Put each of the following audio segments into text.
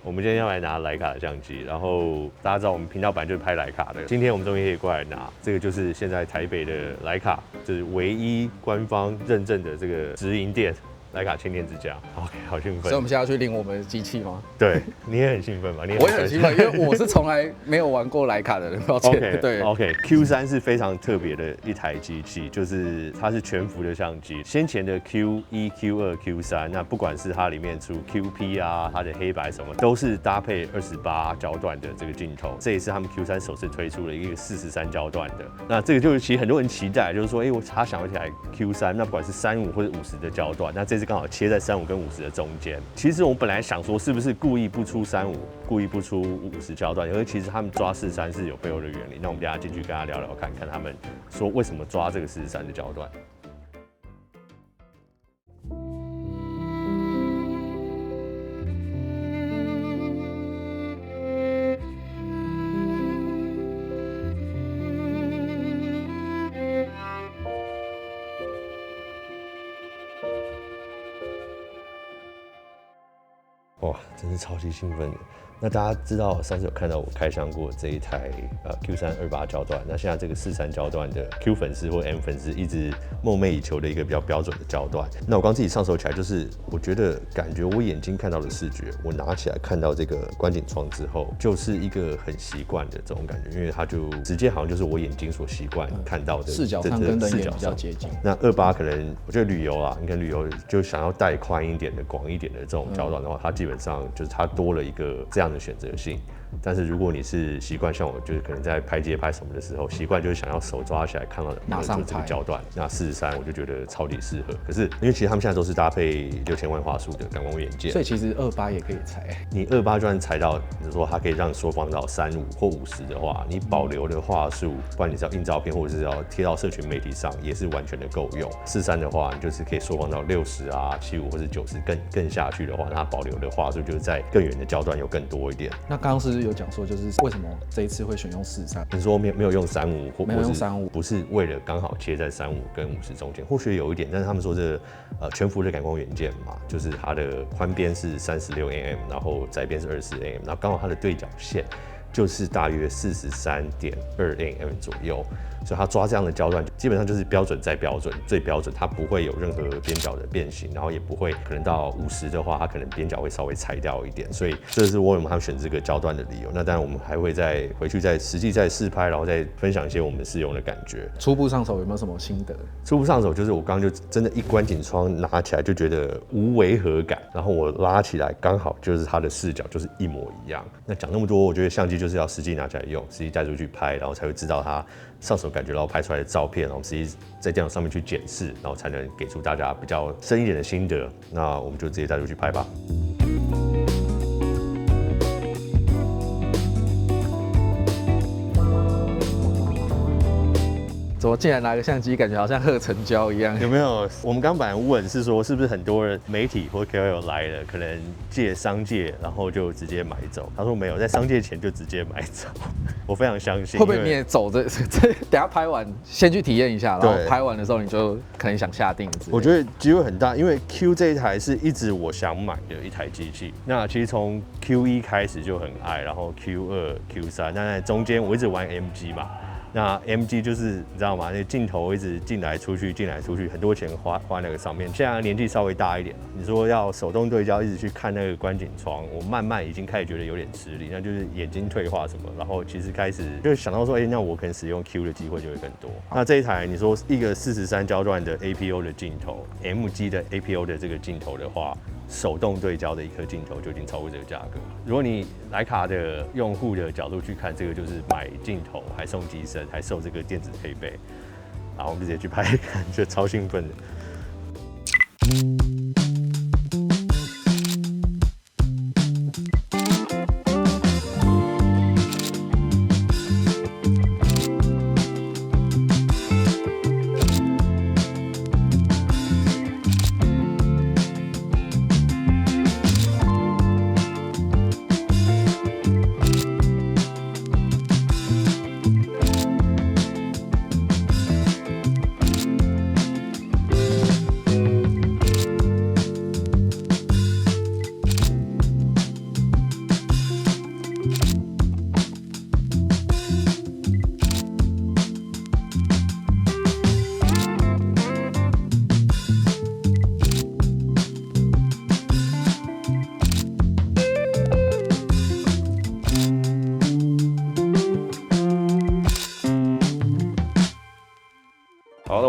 我们今天要来拿徕卡的相机，然后大家知道我们频道本来就是拍徕卡的，今天我们终于可以过来拿，这个就是现在台北的徕卡，就是唯一官方认证的这个直营店。徕卡千年之家 ，OK， 好兴奋。所以我们现在要去领我们的机器吗？对，你也很兴奋吧？我也很兴奋，因为我是从来没有玩过徕卡的人，抱歉。对 ，OK，Q3 是非常特别的一台机器，就是它是全幅的相机。先前的 Q1、Q2、Q3，那不管是它里面出 QP 啊，它的黑白什么，都是搭配28焦段的这个镜头。这一次他们 Q3 首次推出了一个43焦段的，那这个就是其实很多人期待，就是说，他想要一台 Q3，那不管是35或者50的焦段，那这次刚好切在35跟50的中间。其实我本来想说，是不是故意不出35，故意不出50焦段？因为其实他们抓43是有背后的原理。那我们等一下进去跟他聊聊看，看他们说为什么抓这个43的焦段。哇，真是超级兴奋的！那大家知道上次有看到我开箱过这一台Q3 28焦段，那现在这个43焦段的 Q 粉丝或 M 粉丝一直梦寐以求的一个比较标准的焦段。那我刚自己上手起来，就是我觉得感觉我眼睛看到的视觉，我拿起来看到这个观景窗之后，就是一个很习惯的这种感觉，因为它就直接好像就是我眼睛所习惯看到的视角上跟人眼比较接近。那28可能我觉得旅游啊，你看旅游就想要带宽一点的、广一点的这种焦段的话，它基本上就是它多了一个这样的选择性。但是如果你是习惯像我，就是可能在拍街拍什么的时候，习惯就是想要手抓起来看到马上这个焦段，那43我就觉得超级适合。可是因为其实他们现在都是搭配6000万画素的感光元件，所以其实28也可以裁。你28就算裁到，就是说它可以让缩放到35或50的话，你保留的画素，不管你是要印照片或者是要贴到社群媒体上，也是完全的够用。43的话，你就是可以缩放到60啊、75或者90更下去的话，它保留的画素就是在更远的焦段有更多一点。那刚刚是有讲说，就是为什么这一次会选用43？你说没有用35，或没有用35，不是为了刚好切在35跟50中间，或许有一点，但是他们说这个全幅的感光元件嘛，就是它的宽边是36mm，然后窄边是24mm，然后刚好它的对角线就是大约43.2mm左右。所以它抓这样的焦段，基本上就是标准再标准，最标准，它不会有任何边角的变形，然后也不会可能到50的话，它可能边角会稍微裁掉一点，所以这是为什么他们选这个焦段的理由。那当然我们还会再回去实际再试拍，然后再分享一些我们试用的感觉。初步上手有没有什么心得？初步上手就是我刚刚就真的一观景窗拿起来就觉得无违和感，然后我拉起来刚好就是它的视角就是一模一样。那讲那么多，我觉得相机就是要实际拿起来用，实际带出去拍，然后才会知道它上手感觉，然后拍出来的照片，然后实际在电脑上面去检视，然后才能给出大家比较深一点的心得。那我们就直接带出去拍吧。怎么竟然拿个相机，感觉好像贺成交一样？有没有？我们刚本来问是说，是不是很多人媒体或 KOL 来了，可能借商界，然后就直接买走？他说没有，在商界前就直接买走。我非常相信。会不会你也走这等下拍完先去体验一下，然后拍完的时候你就可能想下定？我觉得机会很大，因为 Q 这一台是一直我想买的一台机器。那其实从 Q1 开始就很爱，然后 Q2、Q3，那在中间我一直玩 MG 嘛。那 MG 就是你知道吗？那镜头一直进来出去，进来出去，很多钱花那个上面。现在年纪稍微大一点，你说要手动对焦，一直去看那个观景窗，我慢慢已经开始觉得有点吃力，那就是眼睛退化什么。然后其实开始就想到说，那我可能使用 Q 的机会就会更多。那这一台你说一个43焦段的 APO 的镜头 ，MG 的 APO 的这个镜头的话，手动对焦的一颗镜头就已经超过这个价格。如果你徕卡的用户的角度去看，这个就是买镜头还送机身，还送这个电子配备，然后我们直接去拍看，就超兴奋的。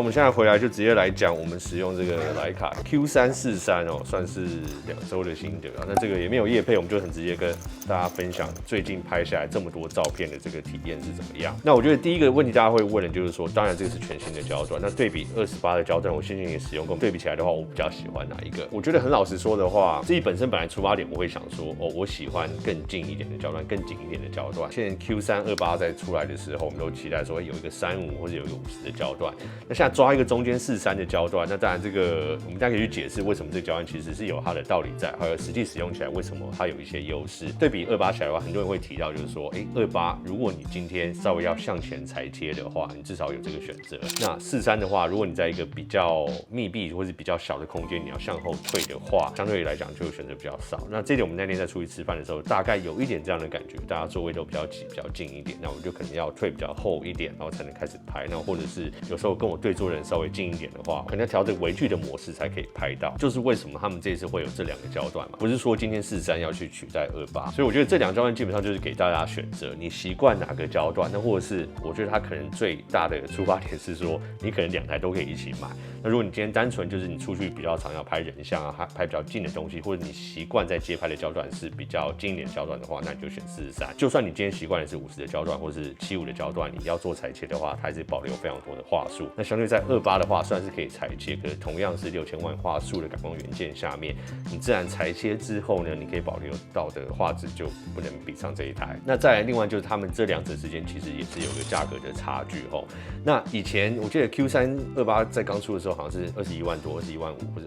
我们现在回来就直接来讲我们使用这个徕卡 Q343哦，算是2周的心得啊。那这个也没有业配，我们就很直接跟大家分享最近拍下来这么多照片的这个体验是怎么样。那我觉得第一个问题大家会问的就是说，当然这个是全新的焦段，那对比28的焦段，我先前也使用过，对比起来的话，我比较喜欢哪一个？我觉得很老实说的话，自己本身本来出发点我会想说，哦，我喜欢更近一点的焦段，更紧一点的焦段。现在 Q328在出来的时候，我们都期待说有一个35或者有一个50的焦段。那现在抓一个中间43的焦段，那当然这个我们大家可以去解释为什么这个焦段其实是有它的道理在，还有实际使用起来为什么它有一些优势。对比28起来的话，很多人会提到就是说，28如果你今天稍微要向前裁切的话，你至少有这个选择。那43的话，如果你在一个比较密闭或是比较小的空间，你要向后退的话，相对来讲就选择比较少。那这点我们那天在出去吃饭的时候，大概有一点这样的感觉，大家座位都比较挤、比较近一点，那我们就可能要退比较后一点，然后才能开始拍。那或者是有时候跟我对坐的人稍微近一点的话，可能要调整微距的模式才可以拍到。就是为什么他们这次会有这2个焦段嘛？不是说今天43要去取代28，所以我觉得这2个焦段基本上就是给大家选择，你习惯哪个焦段，那或者是我觉得它可能最大的出发点是说，你可能2台都可以一起买。那如果你今天单纯就是你出去比较常要拍人像啊，拍比较近的东西，或者你习惯在街拍的焦段是比较近一点的焦段的话，那你就选43。就算你今天习惯的是50的焦段，或是75的焦段，你要做裁切的话，它还是保留非常多的画素。那相对在28的话，虽然是可以裁切，可是同样是6000万画素的感光元件下面，你自然裁切之后呢，你可以保留到的画质就不能比上这一台。那再来另外就是他们这2者之间其实也是有个价格的差距哦。那以前我记得 Q328在刚出的时候好像是21万多、21万5或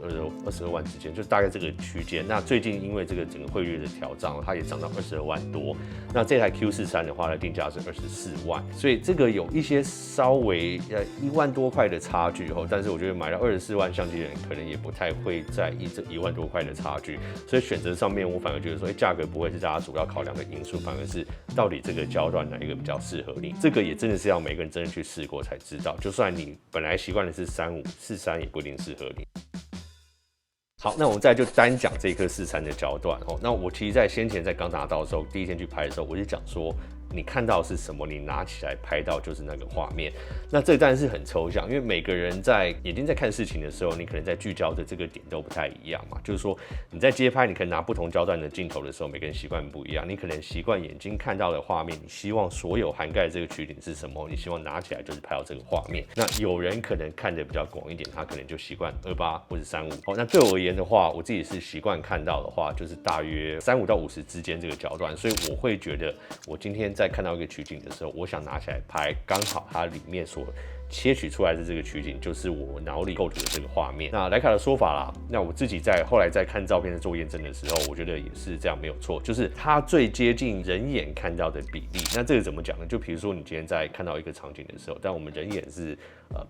者22万之间，就大概这个区间。那最近因为这个整个汇率的调涨，它也涨到22万多。那这台 Q43的话呢，定价是24万，所以这个有一些稍微1万多块的差距哦。但是我觉得买到24万相机的人可能也不太会在意这1万多块的差距，所以选择上面我反而觉得说，价格不会是大家主要考量的因素，反而是到底这个焦段哪一个比较适合你。这个也真的是要每个人真的去试过才知道，就算你本来习惯的是35，43也不一定适合你。好，那我们再就单讲这一颗43的焦段哦。那我其实在先前在刚拿到的时候，第一天去拍的时候，我就讲说，你看到的是什么，你拿起来拍到就是那个画面。那这当然是很抽象，因为每个人在眼睛在看事情的时候，你可能在聚焦的这个点都不太一样嘛。就是说你在街拍，你可能拿不同焦段的镜头的时候，每个人习惯不一样。你可能习惯眼睛看到的画面，你希望所有涵盖这个取景是什么，你希望拿起来就是拍到这个画面。那有人可能看得比较广一点，他可能就习惯28或者35。哦，那对我而言的话，我自己是习惯看到的话，就是大约35到50之间这个焦段，所以我会觉得我今天在看到一个取景的时候，我想拿起来拍，刚好它里面所切取出来的这个取景就是我脑里构筑的这个画面。那徕卡的说法啦，那我自己后来在看照片做验证的时候，我觉得也是这样没有错，就是它最接近人眼看到的比例。那这个怎么讲呢？就比如说你今天在看到一个场景的时候，但我们人眼是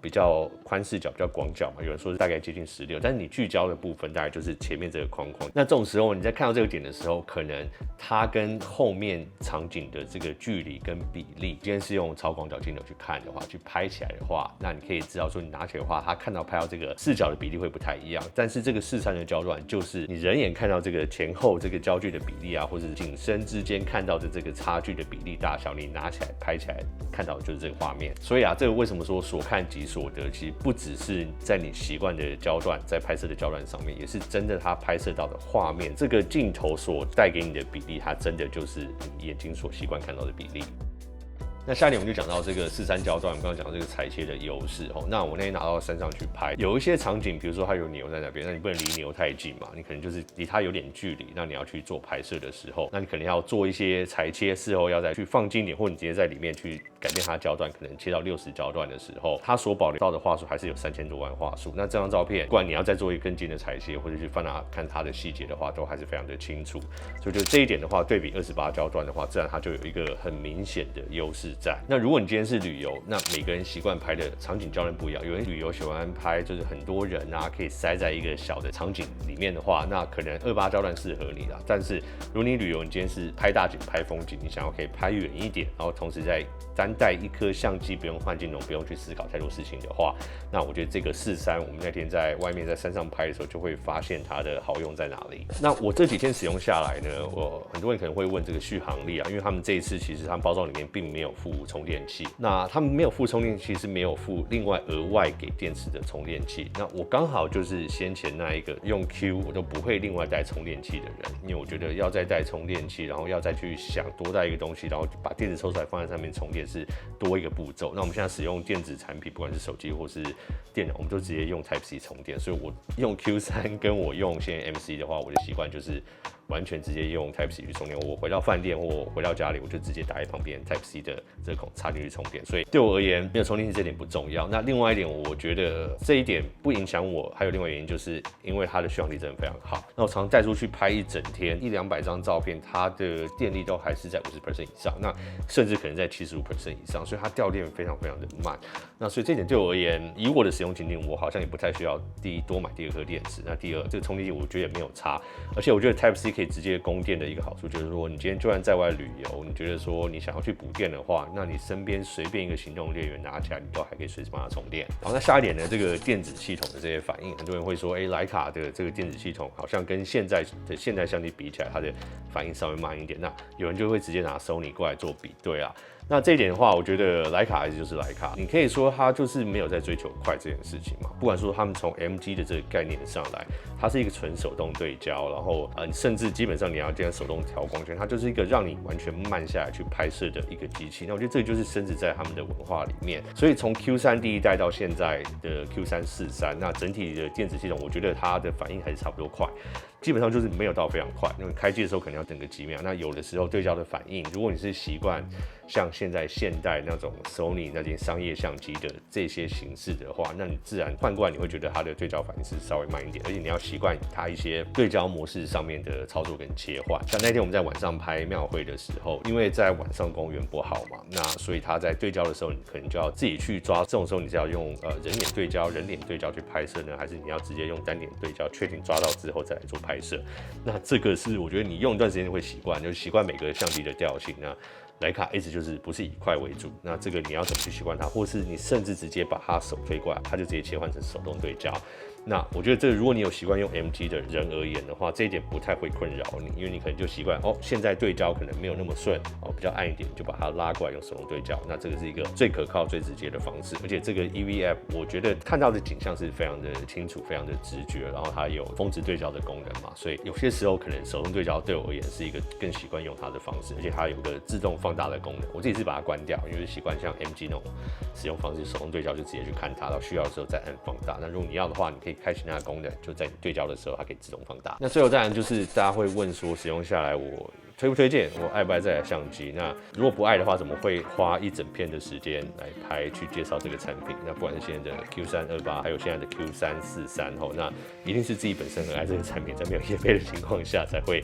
比较宽视角、比较广角嘛，有人说是大概接近16，但是你聚焦的部分大概就是前面这个框框。那这种时候你在看到这个点的时候，可能它跟后面场景的这个距离跟比例，今天是用超广角镜头去看的话，去拍起来的话，那你可以知道说你拿起来的话，它拍到这个视角的比例会不太一样。但是这个43的焦段就是你人眼看到这个前后这个焦距的比例啊，或者是景深之间看到的这个差距的比例大小，你拿起来拍起来看到的就是这个画面。所以啊，这个为什么说所看即所得，其实不只是在你习惯的焦段，在拍摄的焦段上面，也是真的它拍摄到的画面，这个镜头所带给你的比例，它真的就是你眼睛所习惯看到的比例。那下一点我们就讲到这个43焦段，我们刚刚讲到这个裁切的优势哦。那我那天拿到山上去拍，有一些场景，比如说它有牛在那边，那你不能离牛太近嘛，你可能就是离它有点距离。那你要去做拍摄的时候，那你可能要做一些裁切，事后要再去放近点，或者你直接在里面去改变它的焦段，可能切到60焦段的时候，它所保留到的画素还是有3000多万画素。那这张照片，不管你要再做一个更近的裁切，或者去放大看它的细节的话，都还是非常的清楚。所以就这一点的话，对比28焦段的话，自然它就有一个很明显的优势在。那如果你今天是旅游，那每个人习惯拍的场景焦段不一样。有人旅游喜欢拍就是很多人啊，可以塞在一个小的场景里面的话，那可能28焦段适合你啦。但是如果你旅游，你今天是拍大景、拍风景，你想要可以拍远一点，然后同时在单带一颗相机，不用换镜头，不用去思考太多事情的话，那我觉得这个43，我们那天在外面在山上拍的时候，就会发现它的好用在哪里。那我这几天使用下来呢，很多人可能会问这个续航力啊，因为他们这一次其实他们包装里面并没有附充电器，那他们没有附充电器是没有附另外额外给电池的充电器。那我刚好就是先前那一个用 Q 我都不会另外带充电器的人，因为我觉得要再带充电器，然后要再去想多带一个东西，然后把电池抽出来放在上面充电是多一个步骤。那我们现在使用电子产品，不管是手机或是电脑，我们就直接用 Type C 充电。所以我用 Q3 跟我用现在 MC 的话，我的习惯就是完全直接用 Type C 去充电。我回到饭店或回到家里，我就直接打在旁边 Type C 的这个孔插进去充电。所以对我而言，没有充电器这点不重要。那另外一点，我觉得这一点不影响我。还有另外原因，就是因为它的续航力真的非常好。那我常带出去拍一整天100-200张照片，它的电力都还是在50% 以上，那甚至可能在75% 以上，所以它掉电非常非常的慢。那所以这点对我而言，以我的使用情境，我好像也不太需要第一多买第二颗电池。那第二，这个充电器我觉得也没有差，而且我觉得 Type C 可以直接供电的一个好处就是说，你今天就算在外旅游，你觉得说你想要去补电的话，那你身边随便一个行动电源拿起来，你都还可以随时帮它充电。然后那下一点呢，这个电子系统的这些反应，很多人会说，徕卡的这个电子系统好像跟现在的现代相机比起来，它的反应稍微慢一点。那有人就会直接拿 Sony 过来做比对啊。那这一点的话，我觉得徕卡还是就是徕卡，你可以说它就是没有在追求快这件事情嘛。不管说他们从 MG 的这个概念上来，它是一个纯手动对焦，然后甚至基本上你要这样手动调光圈，它就是一个让你完全慢下来去拍摄的一个机器。那我觉得这个就是深植在他们的文化里面。所以从 Q3 第一代到现在的 Q343，那整体的电子系统，我觉得它的反应还是差不多快。基本上就是没有到非常快，因为开机的时候可能要等个几秒。那有的时候对焦的反应，如果你是习惯像现在现代那种 Sony 那件商业相机的这些形式的话，那你自然换过来你会觉得它的对焦反应是稍微慢一点，而且你要习惯它一些对焦模式上面的操作跟切换。像那天我们在晚上拍庙会的时候，因为在晚上光源不好嘛，那所以它在对焦的时候，你可能就要自己去抓。这种时候你是要用人眼对焦、人脸对焦去拍摄呢，还是你要直接用单点对焦，确定抓到之后再来做拍摄？那这个是我觉得你用一段时间会习惯，就是习惯每个相机的调性。那徕卡一直就是不是以快为主，那这个你要怎么去习惯它，或是你甚至直接把它手推过来，它就直接切换成手动对焦。那我觉得这个如果你有习惯用 MG 的人而言的话，这一点不太会困扰你，因为你可能就习惯现在对焦可能没有那么顺比较暗一点，就把它拉过来用手动对焦。那这个是一个最可靠、最直接的方式，而且这个 EVF 我觉得看到的景象是非常的清楚、非常的直觉，然后它有峰值对焦的功能嘛，所以有些时候可能手动对焦对我而言是一个更习惯用它的方式，而且它有个自动放大的功能。我自己是把它关掉，因为习惯像 MG 那种使用方式，手动对焦就直接去看它，到需要的时候再按放大。那如果你要的话，你可以开启那个功能，就在你对焦的时候，它可以自动放大。那最后当然就是大家会问说，使用下来我推不推荐，我爱不爱这台相机？那如果不爱的话，怎么会花一整片的时间来拍去介绍这个产品？那不管是现在的 Q328，还有现在的 Q343，那一定是自己本身很爱这个产品，在没有业配的情况下，才会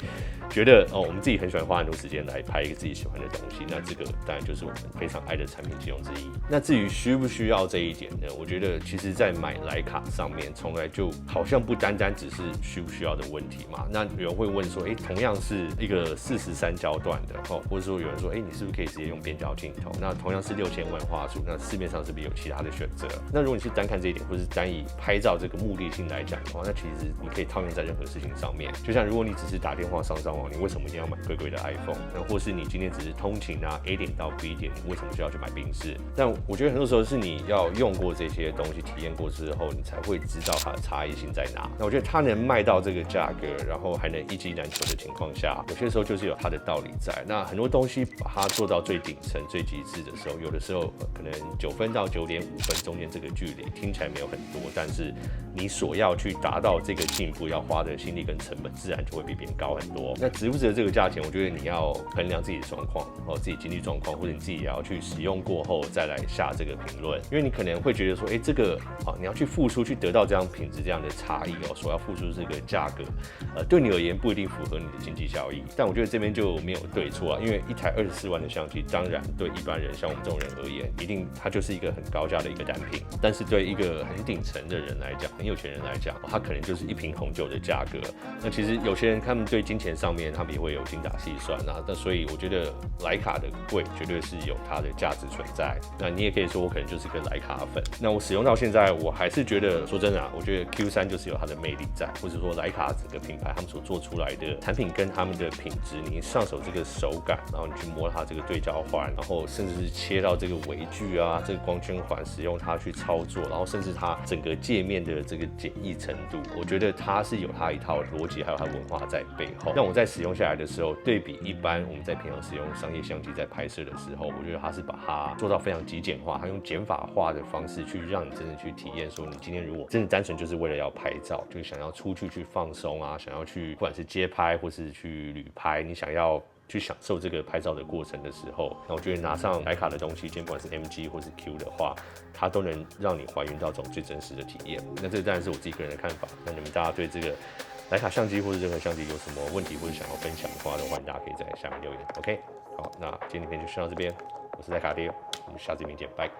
觉得我们自己很喜欢花很多时间来拍一个自己喜欢的东西。那这个当然就是我们非常爱的产品其中之一。那至于需不需要这一点呢？我觉得其实在买徕卡上面，从来就好像不单单只是需不需要的问题嘛。那有人会问说，同样是一个43焦段的或者说有人说，你是不是可以直接用变焦镜头？那同样是6000万画素，那市面上是不是有其他的选择？那如果你是单看这一点，或是单以拍照这个目的性来讲的话，那其实你可以套用在任何事情上面。就像如果你只是打电话上网，你为什么一定要买贵贵的 iPhone？ 那或是你今天只是通勤A 点到 B 点，你为什么就要去买宾士？但我觉得很多时候是你要用过这些东西，体验过之后，你才会知道它的差异性在哪。那我觉得它能卖到这个价格，然后还能一机难求的情况下，有些时候就是有它的道理在。那很多东西把它做到最顶层、最极致的时候，有的时候可能9分到9.5分中间这个距离听起来没有很多，但是你所要去达到这个进步，要花的心力跟成本，自然就会比别人高很多。那值不值得这个价钱？我觉得你要衡量自己的状况，自己经济状况，或者你自己也要去使用过后再来下这个评论。因为你可能会觉得说，这个你要去付出去得到这样品质这样的差异所要付出这个价格，对你而言不一定符合你的经济效益。但我觉得这边就没有对错啊，因为一台24万的相机，当然对一般人像我们这种人而言，一定它就是一个很高价的一个单品。但是对一个很顶层的人来讲，很有钱人来讲，他可能就是一瓶红酒的价格。那其实有些人他们对金钱上面，他们也会有精打细算啊。那所以我觉得徕卡的贵，绝对是有它的价值存在。那你也可以说我可能就是个徕卡粉。那我使用到现在，我还是觉得说真的啊，我觉得 Q3就是有它的魅力在，或者说徕卡整个品牌他们所做出来的产品跟他们的品质，你上手这个手感，然后你去摸它这个对焦环，然后甚至是切到这个微距啊，这个光圈环，使用它去操作，然后甚至它整个界面的这个简易程度，我觉得它是有它一套逻辑，还有它文化在背后。那我在使用下来的时候，对比一般我们在平常使用商业相机在拍摄的时候，我觉得它是把它做到非常极简化，它用减法化的方式去让你真的去体验，说你今天如果真的单纯就是为了要拍照，就是想要出去放松啊，想要去不管是街拍或是去旅拍，你想要去享受这个拍照的过程的时候，那我觉得拿上徕卡的东西，不管是 MG 或是 Q 的话，它都能让你还原到这种最真实的体验。那这当然是我自己个人的看法。那你们大家对这个徕卡相机或者任何相机有什么问题或者想要分享的话，都欢迎大家可以在下面留言。OK， 好，那今天影片就先到这边，我是徕卡爹，我们下次影片见，拜。